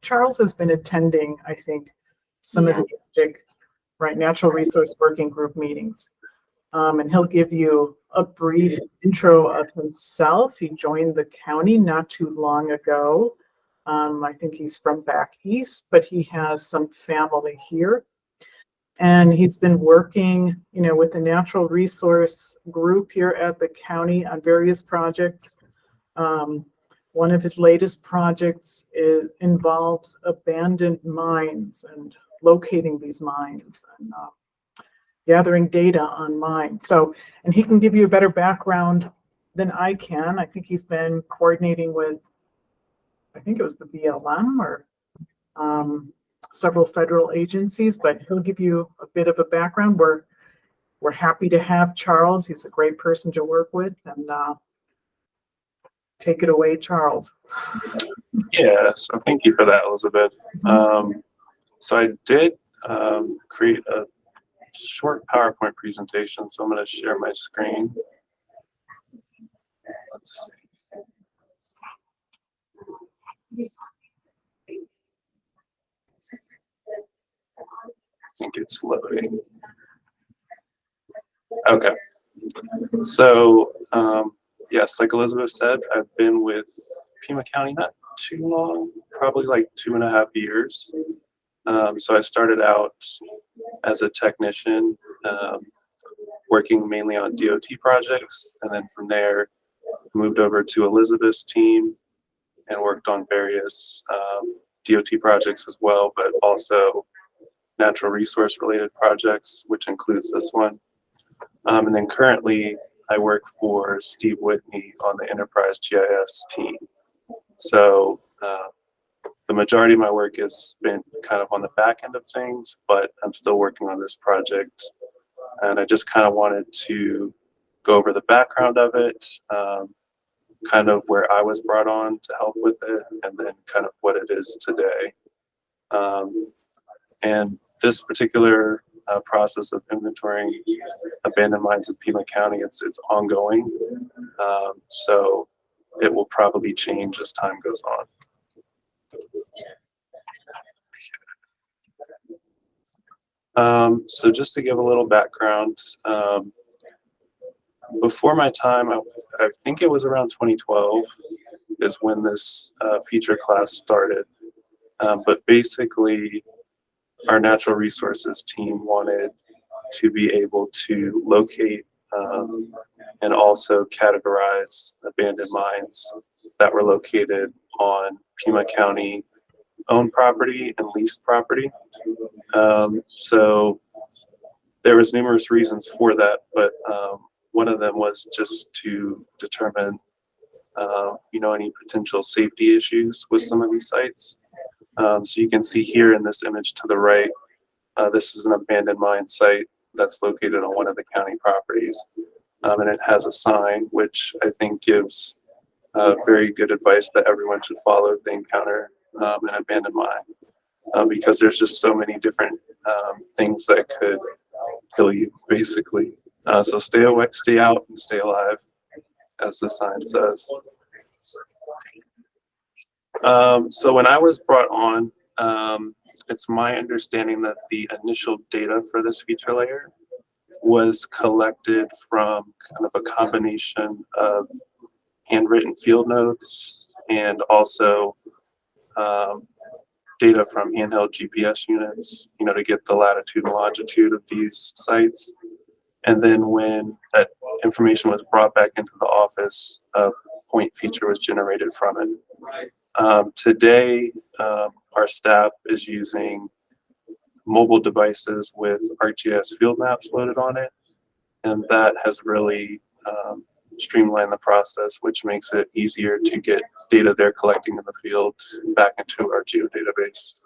Charles has been attending, I think, some of the AGIC, right, Natural Resource Working Group meetings. And he'll give you a brief intro of himself. He joined the county not too long ago. I think he's from back east, but he has some family here. And he's been working, you know, with the natural resource group here at the county on various projects. One of his latest projects involves abandoned mines and locating these mines and gathering data on mines. So, and he can give you a better background than I can. I think he's been coordinating with, I think it was the BLM or several federal agencies, but he'll give you a bit of a background. We're happy to have Charles. He's a great person to work with, and take it away, Charles. Yeah, so thank you for that, Elizabeth. So I did create a short PowerPoint presentation, so I'm going to share my screen. Let's see. I think it's loading. Okay. So, yes, like Elizabeth said, I've been with Pima County not too long, probably like 2.5 years. So I started out as a technician, working mainly on DOT projects, and then from there moved over to Elizabeth's team and worked on various DOT projects as well, but also natural resource related projects, which includes this one. And then currently I work for Steve Whitney on the Enterprise GIS team. So the majority of my work is spent kind of on the back end of things, but I'm still working on this project. And I just kind of wanted to go over the background of it, kind of where I was brought on to help with it, and then kind of what it is today. And this particular process of inventorying abandoned mines in Pima County, it's ongoing. So it will probably change as time goes on. So just to give a little background, before my time, I think it was around 2012 is when this feature class started. But basically, our natural resources team wanted to be able to locate and also categorize abandoned mines that were located on Pima County owned property and leased property. So there was numerous reasons for that, but one of them was just to determine you know, any potential safety issues with some of these sites. So you can see here in this image to the right, this is an abandoned mine site that's located on one of the county properties. And it has a sign, which I think gives very good advice that everyone should follow if they encounter an abandoned mine, because there's just so many different things that could kill you, basically. So stay away, stay out, and stay alive, as the sign says. So when I was brought on, it's my understanding that the initial data for this feature layer was collected from kind of a combination of handwritten field notes and also data from handheld GPS units, you know, to get the latitude and longitude of these sites. And then when that information was brought back into the office, a point feature was generated from it. Today, our staff is using mobile devices with ArcGIS field maps loaded on it, and that has really streamlined the process, which makes it easier to get data they're collecting in the field back into our geodatabase.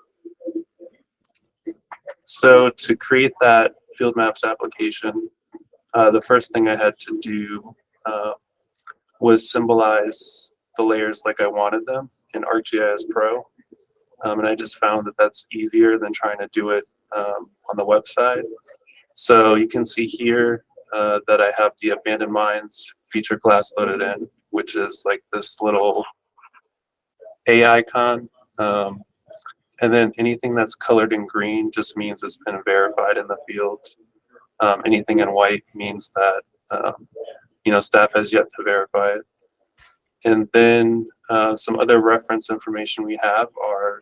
So to create that field maps application, the first thing I had to do was symbolize the layers like I wanted them in ArcGIS Pro. And I just found that that's easier than trying to do it on the website. So you can see here that I have the abandoned mines feature class loaded in, which is like this little A icon. And then anything that's colored in green just means it's been verified in the field. Anything in white means that staff has yet to verify it. And then some other reference information we have are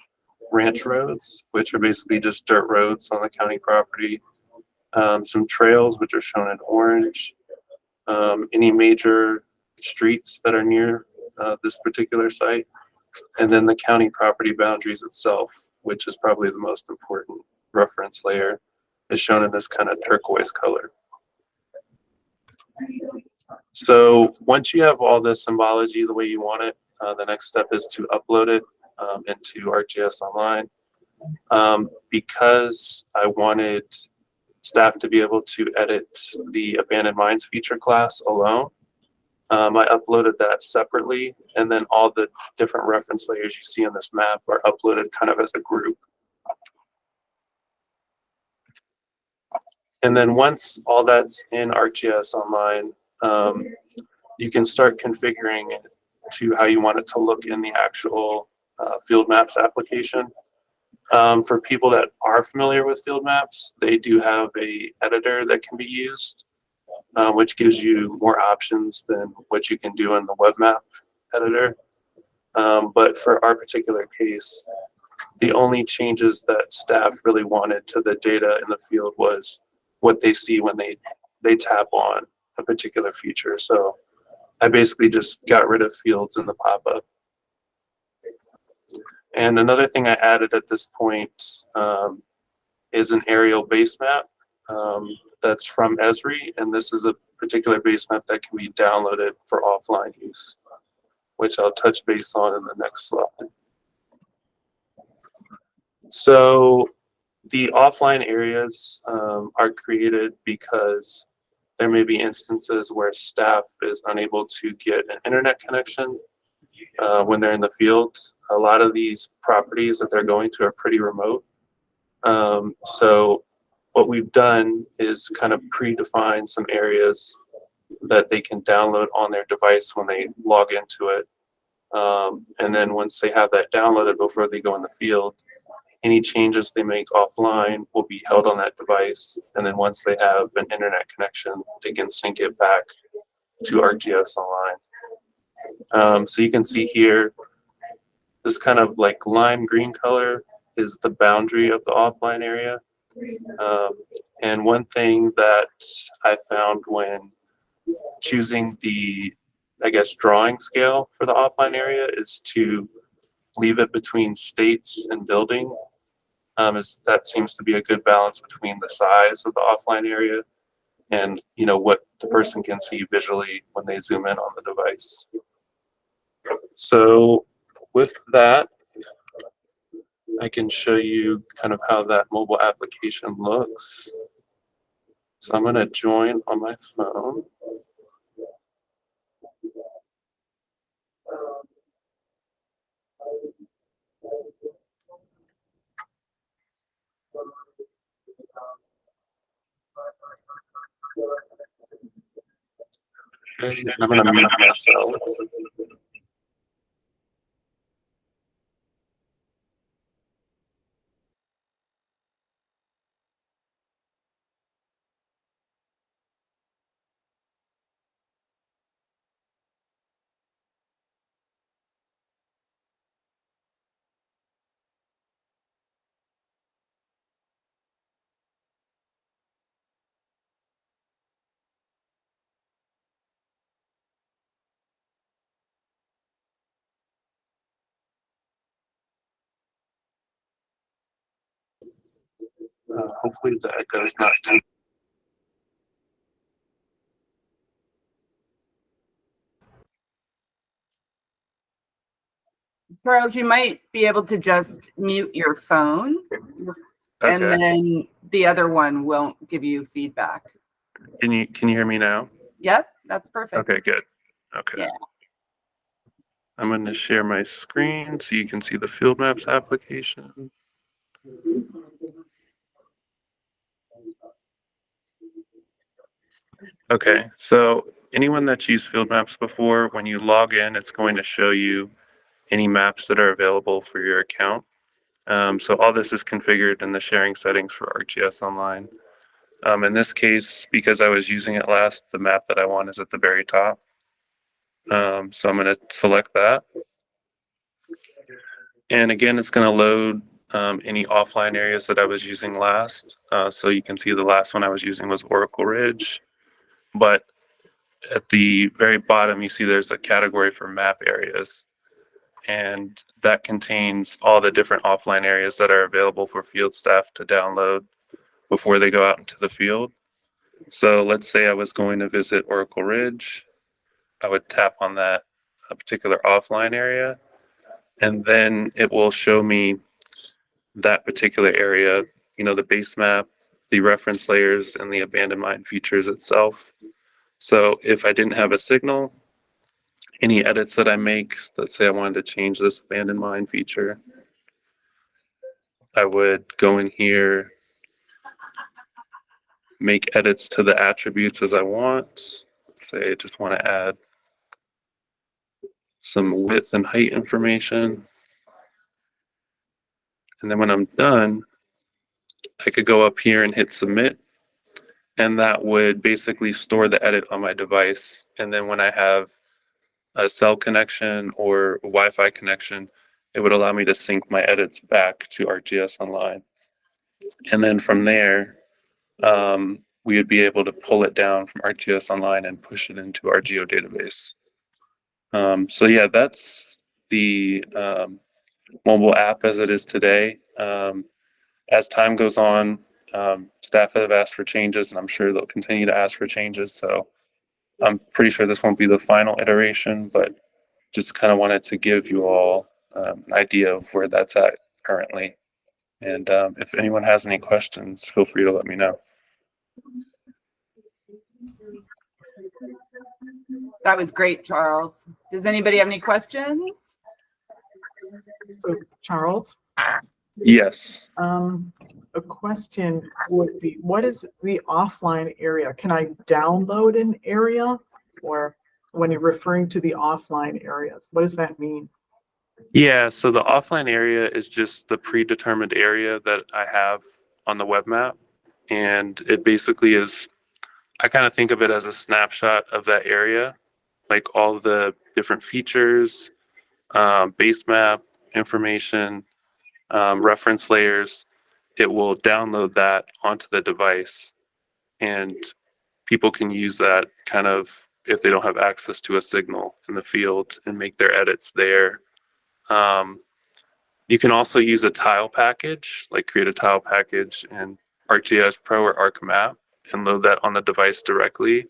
ranch roads, which are basically just dirt roads on the county property. Some trails, which are shown in orange. Any major streets that are near this particular site. And then the county property boundaries itself, which is probably the most important reference layer, is shown in this kind of turquoise color. So once you have all this symbology the way you want it, the next step is to upload it into ArcGIS Online. Because I wanted staff to be able to edit the abandoned mines feature class alone, I uploaded that separately, and then all the different reference layers you see on this map are uploaded kind of as a group. And then once all that's in ArcGIS Online, you can start configuring it to how you want it to look in the actual field maps application. For people that are familiar with field maps, they do have a editor that can be used, which gives you more options than what you can do in the web map editor. But for our particular case, the only changes that staff really wanted to the data in the field was what they see when they tap on a particular feature. So I basically just got rid of fields in the pop-up. And another thing I added at this point is an aerial base map that's from Esri, and this is a particular base map that can be downloaded for offline use, which I'll touch base on in the next slide. So the offline areas are created because there may be instances where staff is unable to get an internet connection when they're in the field. A lot of these properties that they're going to are pretty remote. So what we've done is kind of predefine some areas that they can download on their device when they log into it. And then once they have that downloaded before they go in the field, any changes they make offline will be held on that device. And then once they have an internet connection, they can sync it back to ArcGIS Online. So you can see here, this kind of like lime green color is the boundary of the offline area. And one thing that I found when choosing the, I guess, drawing scale for the offline area is to leave it between states and building. That seems to be a good balance between the size of the offline area and what the person can see visually when they zoom in on the device. So with that, I can show you kind of how that mobile application looks. So I'm going to join on my phone. Okay, I'm going to mute myself. Hopefully the echo is not too. Charles, you might be able to just mute your phone, and then the other one won't give you feedback. Can you hear me now? Yep, that's perfect. Okay, good. Okay. Yeah. I'm going to share my screen so you can see the field maps application. Okay, so anyone that's used field maps before, when you log in, it's going to show you any maps that are available for your account. So all this is configured in the sharing settings for ArcGIS Online. In this case, because I was using it last, the map that I want is at the very top. So I'm going to select that. And again, it's going to load any offline areas that I was using last. So you can see the last one I was using was Oracle Ridge. But at the very bottom, you see there's a category for map areas. And that contains all the different offline areas that are available for field staff to download before they go out into the field. So let's say I was going to visit Oracle Ridge. I would tap on that particular offline area, and then it will show me that particular area, you know, the base map, the reference layers, and the abandoned mine features itself. So if I didn't have a signal, any edits that I make, let's say I wanted to change this abandoned mine feature, I would go in here, make edits to the attributes as I want. Let's say I just want to add some width and height information. And then when I'm done, I could go up here and hit submit. And that would basically store the edit on my device. And then when I have a cell connection or Wi-Fi connection, it would allow me to sync my edits back to ArcGIS Online. And then from there, we would be able to pull it down from ArcGIS Online and push it into our geo database. So yeah, that's the mobile app as it is today. As time goes on, staff have asked for changes, and I'm sure they'll continue to ask for changes. So I'm pretty sure this won't be the final iteration, but just kind of wanted to give you all an idea of where that's at currently. And if anyone has any questions, feel free to let me know. That was great, Charles. Does anybody have any questions? So Charles, Yes. a question would be, what is the offline area? Can I download an area? Or when you're referring to the offline areas, what does that mean? Yeah, so the offline area is just the predetermined area that I have on the web map. And it basically is, I kind of think of it as a snapshot of that area, like all the different features, base map information, reference layers. It will download that onto the device, and people can use that kind of if they don't have access to a signal in the field and make their edits there. You can also use a tile package, like create a tile package in ArcGIS Pro or ArcMap and load that on the device directly.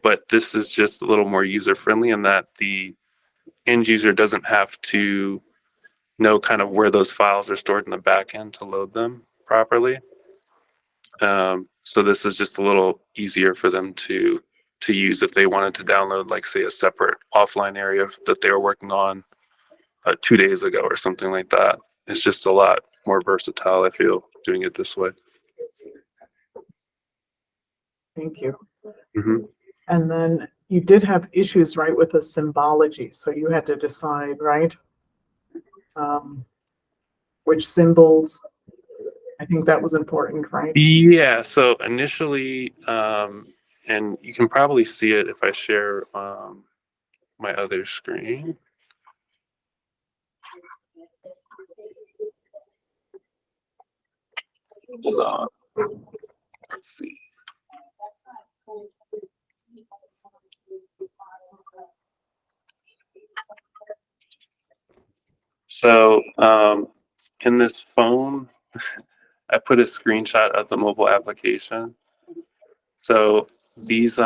But this is just a little more user-friendly in that the end user doesn't have to know kind of where those files are stored in the back end to load them properly. So this is just a little easier for them to use if they wanted to download, like say, a separate offline area that they were working on 2 days ago or something like that. It's just a lot more versatile, I feel, doing it this way. Thank you. Mm-hmm. And then you did have issues, right, with the symbology. So you had to decide, right? Which symbols, I think that was important, right? Yeah, so initially, and you can probably see it if I share my other screen. Hold on. Let's see. So in this phone, I put a screenshot of the mobile application. So these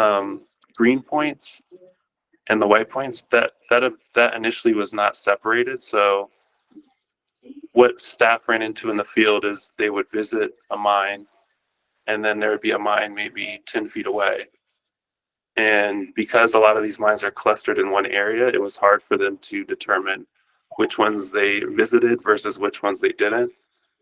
green points and the white points, that initially was not separated. So what staff ran into in the field is they would visit a mine, and then there would be a mine maybe 10 feet away. And because a lot of these mines are clustered in one area, it was hard for them to determine which ones they visited versus which ones they didn't.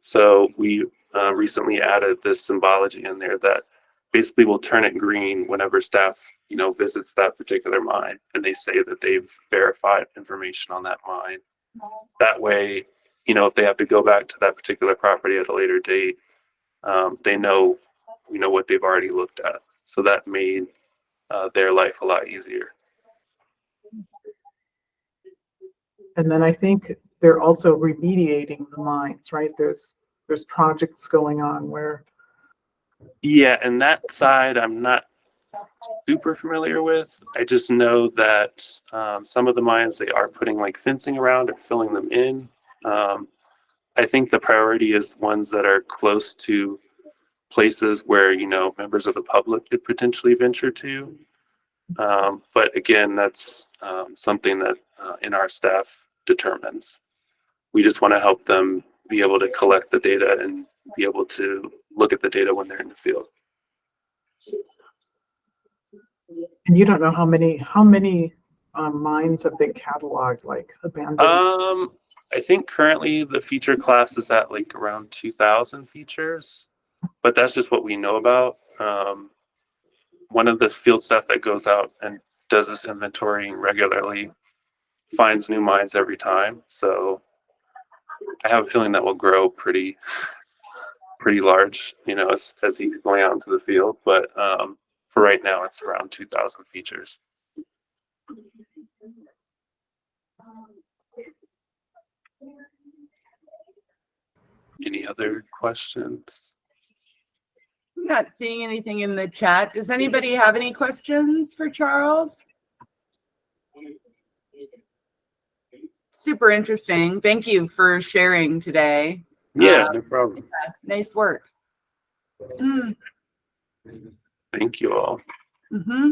So we recently added this symbology in there that basically will turn it green whenever staff, visits that particular mine and they say that they've verified information on that mine. That way, you know, if they have to go back to that particular property at a later date, they know, you know, what they've already looked at. So that made their life a lot easier. And then I think they're also remediating the mines, right? There's projects going on where. Yeah, and that side I'm not super familiar with. I just know that some of the mines, they are putting like fencing around or filling them in. I think the priority is ones that are close to places where, you know, members of the public could potentially venture to. But again, that's something that NR staff determines. We just want to help them be able to collect the data and be able to look at the data when they're in the field. And you don't know how many mines have been cataloged, like abandoned? I think currently the feature class is at like around 2,000 features, but that's just what we know about. One of the field staff that goes out and does this inventorying regularly finds new mines every time. So I have a feeling that will grow pretty large, you know, as he's going out into the field. But for right now, it's around 2,000 features. Any other questions? I'm not seeing anything in the chat. Does anybody have any questions for Charles? Super interesting. Thank you for sharing today. Yeah, no problem. Yeah, nice work. Thank you all. Mm-hmm.